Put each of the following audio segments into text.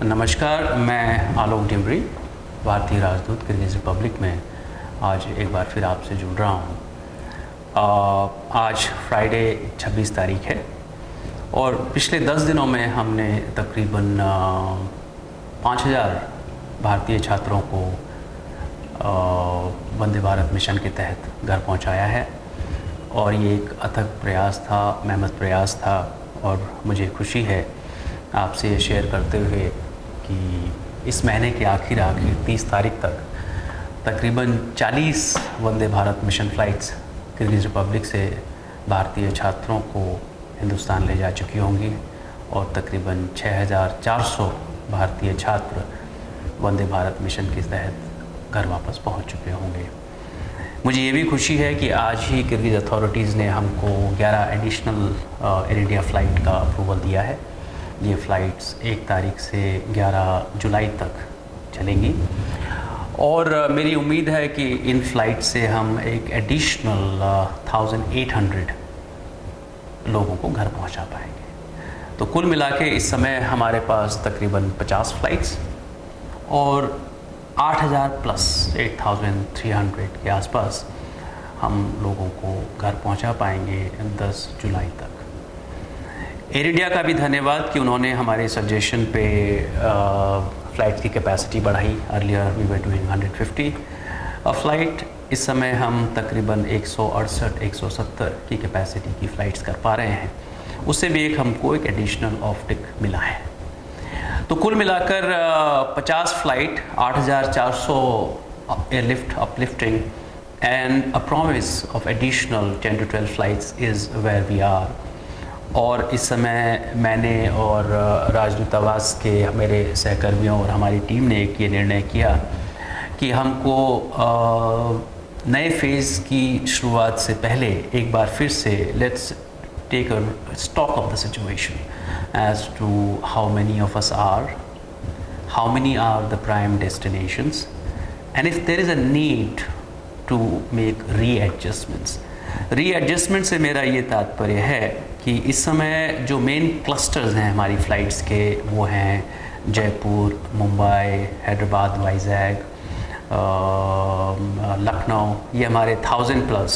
नमस्कार, मैं आलोक डिमरी, भारतीय राजदूत किर्गिज़ रिपब्लिक में आज एक बार फिर आपसे जुड़ रहा हूँ। आज फ्राइडे 26 तारीख है और पिछले 10 दिनों में हमने तकरीबन 5000 भारतीय छात्रों को वंदे भारत मिशन के तहत घर पहुँचाया है और ये एक अथक प्रयास था, मेहनत प्रयास था और मुझे खुशी है आपसे ये शेयर करते हुए कि इस महीने के आखिर 30 तारीख तक तकरीबन 40 Vande Bharat mission flights Kyrgyz Republic से भारतीय छात्रों को हिंदुस्तान ले जा चुकी होंगी और तकरीबन 6400 भारतीय छात्र वंदे भारत मिशन के तहत घर वापस पहुंच चुके होंगे। मुझे ये भी खुशी है कि आज ही किर्गिज़ अथॉरिटीज़ ने हमको 11 एडिशनल एयर इंडिया फ़्लाइट का अप्रूवल दिया है। ये फ़्लाइट्स 1 तारीख से 11 जुलाई तक चलेंगी और मेरी उम्मीद है कि इन फ़्लाइट से हम एक एडिशनल 1800 लोगों को घर पहुंचा पाएंगे। तो कुल मिला के इस समय हमारे पास तकरीबन 50 फ़्लाइट्स और 8000 प्लस 8300 के आसपास हम लोगों को घर पहुंचा पाएंगे 10 जुलाई तक। एयर इंडिया का भी धन्यवाद कि उन्होंने हमारे सजेशन पे फ़्लाइट की कैपेसिटी बढ़ाई। Earlier we were doing 150 flight, इस समय हम तकरीबन 168-170 की कैपेसिटी की फ़्लाइट्स कर पा रहे हैं। उससे भी हमको एक एडिशनल ऑप्टिक मिला है। तो कुल मिलाकर 50 flight, 8400 airlift uplifting and a promise of additional 10 to 12 flights is where we are. और इस समय मैंने और राजदूतावास के मेरे सहकर्मियों और हमारी टीम ने एक ये निर्णय किया कि हमको नए फेज़ की शुरुआत से पहले एक बार फिर से let's take a stock of the situation as to how many of us are, how many are the prime destinations and if there is a need to make readjustment से मेरा ये तात्पर्य है कि इस समय जो मेन क्लस्टर्स हैं हमारी फ़्लाइट्स के वो हैं जयपुर, मुंबई, हैदराबाद, वाइजैग, लखनऊ। ये हमारे 1000 प्लस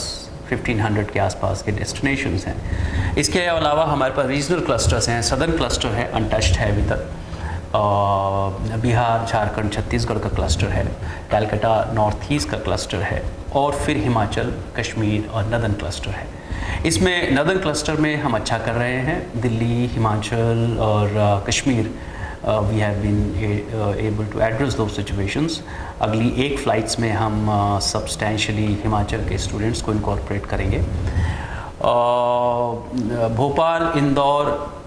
1500 के आसपास के डेस्टिनेशंस हैं। इसके अलावा हमारे पास रीजनल क्लस्टर्स हैं। सदर्न क्लस्टर है, अनटच्ड है अभी तक। बिहार, झारखंड, छत्तीसगढ़ का क्लस्टर है, कलकत्ता नॉर्थ ईस्ट का क्लस्टर है और फिर हिमाचल, कश्मीर और नदर्न क्लस्टर है। इसमें नदर्न क्लस्टर में हम अच्छा कर रहे हैं। दिल्ली, हिमाचल और Kashmir we have been able to address those situations. अगली एक फ़्लाइट्स में हम सब्सटेंशियली हिमाचल के स्टूडेंट्स को इनकॉर्पोरेट करेंगे। भोपाल, इंदौर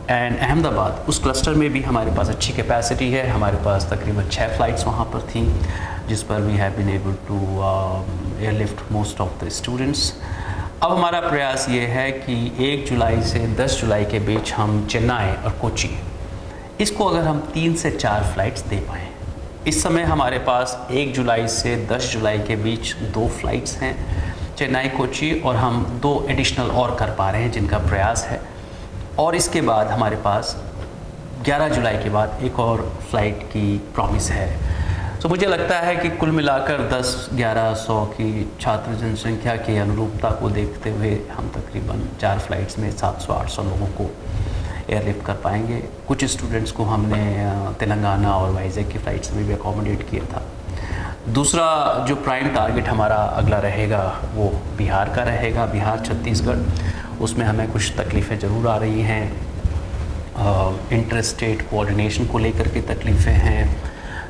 एंड अहमदाबाद, उस क्लस्टर में भी हमारे पास अच्छी कैपेसिटी है। हमारे पास तकरीबन 6 फ़्लाइट्स वहाँ पर थी जिस पर we have been able to airlift most of the students. अब हमारा प्रयास ये है कि 1 जुलाई से 10 जुलाई के बीच हम चेन्नई और कोची, इसको अगर हम 3 से 4 फ़्लाइट्स दे पाएँ। इस समय हमारे पास 1 जुलाई से 10 जुलाई के बीच 2 फ़्लाइट्स हैं चेन्नई कोची और हम 2 एडिशनल और कर पा रहे हैं जिनका प्रयास है। और इसके बाद हमारे पास 11 जुलाई के बाद एक और फ़्लाइट की प्रॉमिस है। तो मुझे लगता है कि कुल मिलाकर 10-1100 की छात्र जनसंख्या की अनुरूपता को देखते हुए हम तकरीबन 4 फ़्लाइट्स में 700-800 लोगों को एयरलिफ्ट कर पाएंगे। कुछ स्टूडेंट्स को हमने तेलंगाना और वाइजैग की फ़्लाइट्स में भी अकोमोडेट किया था। दूसरा जो प्राइम टारगेट हमारा अगला रहेगा वो बिहार का रहेगा, बिहार, छत्तीसगढ़। उसमें हमें कुछ तकलीफ़ें ज़रूर आ रही हैं। इंटर स्टेट कोऑर्डिनेशन को लेकर के तकलीफ़ें हैं।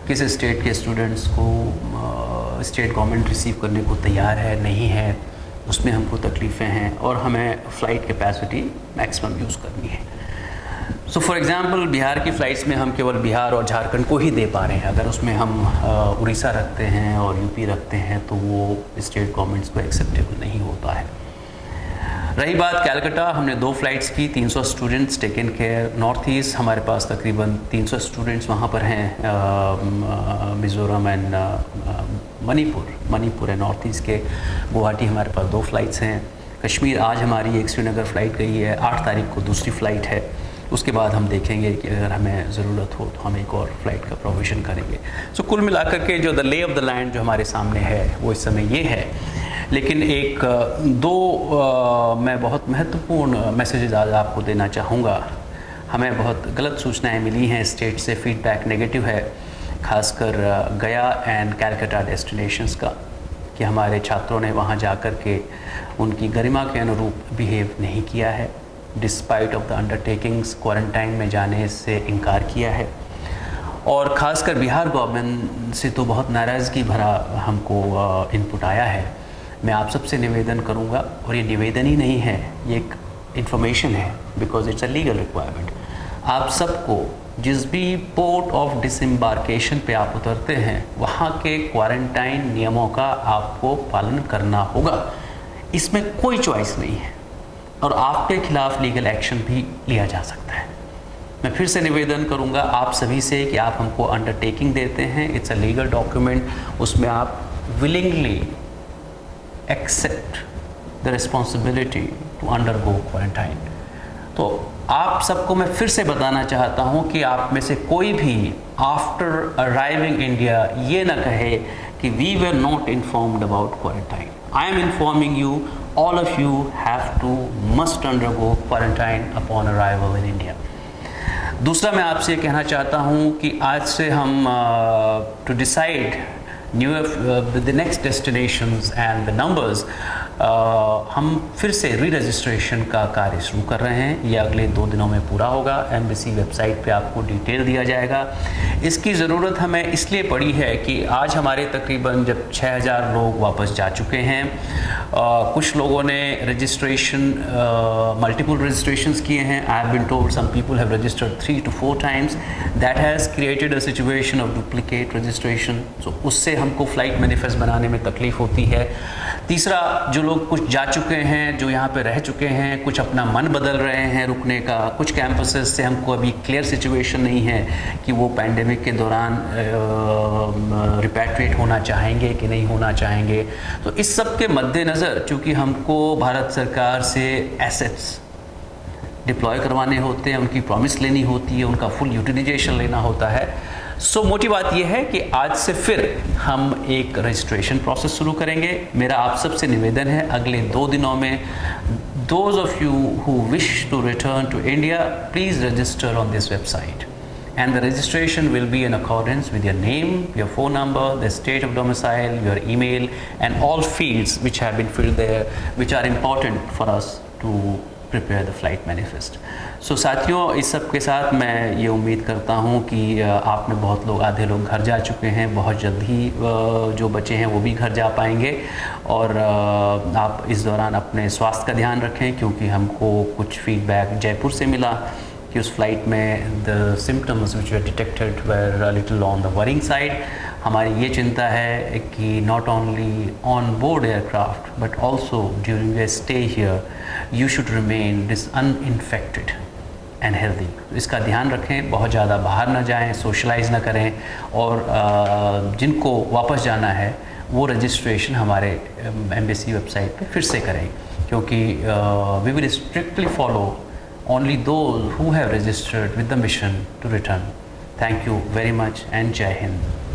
किस स्टेट के स्टूडेंट्स को स्टेट गवर्नमेंट रिसीव करने को तैयार है, नहीं है, उसमें हमको तकलीफ़ें हैं और हमें फ़्लाइट कैपेसिटी मैक्सिमम यूज़ करनी है। सो फॉर एग्ज़ाम्पल बिहार की फ़्लाइट्स में हम केवल बिहार और झारखंड को ही दे पा रहे हैं। अगर उसमें हम उड़ीसा रखते हैं और यूपी रखते हैं तो वो स्टेट गवर्नमेंट्स को एक्सेप्टेबल नहीं होता है। रही बात कलकत्ता, हमने 2 फ़्लाइट्स की, 300 students taken care. North east हमारे पास तकरीबन 300 स्टूडेंट्स वहाँ पर हैं। मिज़ोरम एंड मणिपुर है नॉर्थ ईस्ट के। गुवाहाटी हमारे पास 2 फ़्लाइट्स हैं। कश्मीर आज हमारी एक श्रीनगर फ़्लाइट गई है, 8 तारीख को दूसरी फ़्लाइट है। उसके बाद हम देखेंगे कि अगर हमें ज़रूरत हो तो हम एक और फ़्लाइट का प्रोविज़न करेंगे। सो कुल मिलाकर के जो द ले ऑफ़ द लैंड जो हमारे सामने है वो इस समय ये है। लेकिन एक मैं बहुत महत्वपूर्ण मैसेजेस आज आपको देना चाहूँगा। हमें बहुत गलत सूचनाएं मिली हैं स्टेट से, फीडबैक नेगेटिव है, खासकर गया एंड कैलकाटा डेस्टिनेशंस का, कि हमारे छात्रों ने वहाँ जाकर के उनकी गरिमा के अनुरूप बिहेव नहीं किया है, despite of the undertakings quarantine में जाने से इनकार किया है। और ख़ासकर बिहार गवर्नमेंट से तो बहुत नाराज़गी भरा हमको इनपुट आया है। मैं आप सबसे निवेदन करूंगा, और ये निवेदन ही नहीं है, ये एक इन्फॉर्मेशन है, because it's a legal requirement. आप सबको जिस भी पोर्ट ऑफ डिसम्बार्केशन पे आप उतरते हैं वहाँ के क्वारंटाइन नियमों का आपको पालन करना होगा। इसमें कोई चॉइस नहीं है, और आपके खिलाफ लीगल एक्शन भी लिया जा सकता है। मैं फिर से निवेदन करूंगा आप सभी से कि आप हमको अंडरटेकिंग देते हैं, इट्स अ लीगल डॉक्यूमेंट, उसमें आप willingly accept the responsibility to undergo quarantine. तो आप सबको मैं फिर से बताना चाहता हूं कि आप में से कोई भी आफ्टर अराइविंग इंडिया ये ना कहे कि we were not informed about quarantine. I am informing you, all of you have to must undergo quarantine upon arrival in India. दूसरा मैं आपसे कहना चाहता हूँ कि आज से हम to decide the next destinations and the numbers, हम फिर से री रजिस्ट्रेशन का कार्य शुरू कर रहे हैं। ये अगले 2 दिनों में पूरा होगा। एम्बेसी वेबसाइट पे आपको डिटेल दिया जाएगा। इसकी ज़रूरत हमें इसलिए पड़ी है कि आज हमारे तकरीबन जब 6000 लोग वापस जा चुके हैं, कुछ लोगों ने रजिस्ट्रेशन मल्टीपल रजिस्ट्रेशंस किए हैं। I have been told some people have registered 3 to 4 times. That has created a situation of duplicate registration. So उससे हमको फ़्लाइट मैनिफेस्ट बनाने में तकलीफ़ होती है। तीसरा, जो लोग कुछ जा चुके हैं, जो यहाँ पे रह चुके हैं, कुछ अपना मन बदल रहे हैं रुकने का। कुछ कैंपसेस से हमको अभी क्लियर सिचुएशन नहीं है कि वो पैंडेमिक के दौरान रिपैट्रिएट होना चाहेंगे कि नहीं होना चाहेंगे। तो इस सब के मद्देनज़र, चूँकि हमको भारत सरकार से एसेट्स डिप्लॉय करवाने होते हैं, उनकी प्रॉमिस लेनी होती है, उनका फुल यूटिलाइजेशन लेना होता है। सो मोटी बात यह है कि आज से फिर हम एक रजिस्ट्रेशन प्रोसेस शुरू करेंगे। मेरा आप सबसे निवेदन है, अगले 2 दिनों में those of you who wish to return to India, please register on this website, and the registration will be in accordance with your name, your phone number, the state of domicile, your email, and all fields which have been filled there, which are important for us to prepare the flight manifest. So साथियों, इस सब के साथ मैं ये उम्मीद करता हूँ कि आप में बहुत लोग, आधे लोग घर जा चुके हैं, बहुत जल्द ही जो बचे हैं वो भी घर जा पाएंगे। और आप इस दौरान अपने स्वास्थ्य का ध्यान रखें, क्योंकि हमको कुछ फीडबैक जयपुर से मिला कि उस फ्लाइट में the symptoms which were detected were little on the worrying side. हमारी ये चिंता है कि not only on board aircraft but also during your stay here you should remain uninfected and healthy. इसका ध्यान रखें, बहुत ज़्यादा बाहर ना जाएं, सोशलाइज ना करें, और जिनको वापस जाना है वो रजिस्ट्रेशन हमारे एम्बेसी वेबसाइट पे फिर से करें, क्योंकि we will strictly follow only those who have registered with the mission to return. Thank you very much and Jai Hind.